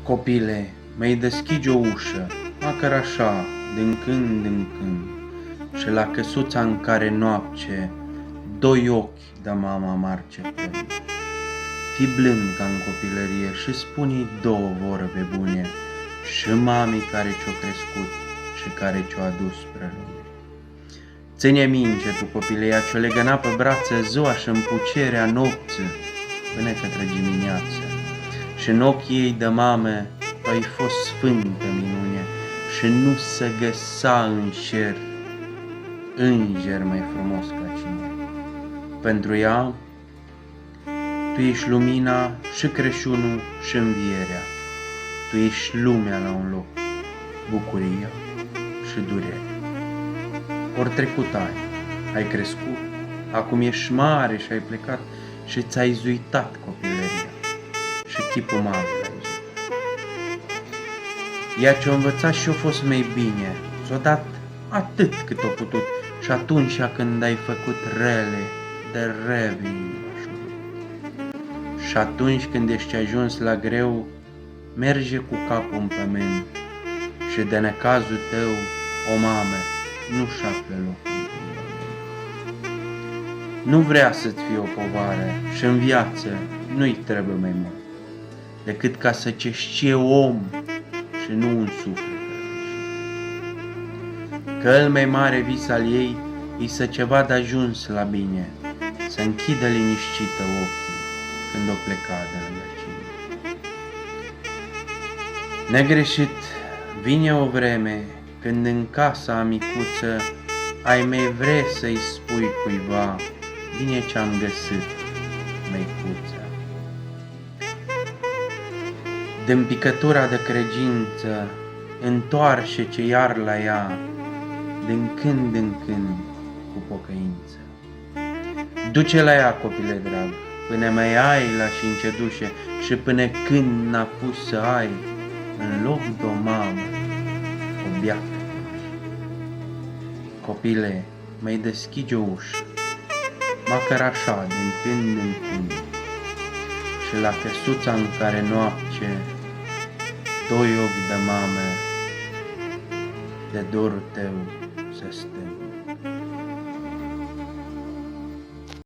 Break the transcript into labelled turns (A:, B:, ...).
A: Copile, mi-ai deschide o ușă, măcar așa, din când în când, și la căsuța în care noapte, doi ochi de mama marcepând. Fii blând ca în copilărie și spune-i două vorbe bune, și mamii care ți-o crescut și care ți-o adus spre lume. Ține minte tu copileia ce-o legăna pe brațe ziua și în pucerea nopții până către dimineață. Și în ochii ei de mame ai fost sfântă minune și nu se găsa în cer înger mai frumos ca cine. Pentru ea, tu ești lumina și Crăciunul și învierea. Tu ești lumea la un loc, bucuria și durerea. Ori trecut ai crescut, acum ești mare și ai plecat și ți-ai zuitat copilăria și chipul mare l-ai zuitat. Ea ce-o învățat și-o fost mai bine, ți-o dat atât cât o putut și atunci când ai făcut rele, de revii și atunci când ești ajuns la greu, merge cu capul în pământ și de necazul tău, o mamă, nu-și află locul. Nu vrea să-ți fie o povară și în viață nu-i trebuie mai mult decât ca să ce știe om și nu un suflet. Că el mai mare vis al ei e să ceva de ajuns la bine, să închidă liniștită ochii când o pleca de lângă cine. Negreșit, vine o vreme când în casa micuță ai mai vrea să-i spui cuiva, bine ce-am găsit, măicuță. Din picătura de credință, întoarce ce iar la ea, din când în când, cu pocăință. Duce la ea, copile drag, până mai ai la și încedușe și până când n-a pus să ai, în loc de o mamă, o biată. Copile, mai deschide o ușă, măcar așa, din când în când, și la căsuța în care noapte, doi ochi de mamă, de dorul tău să stâng.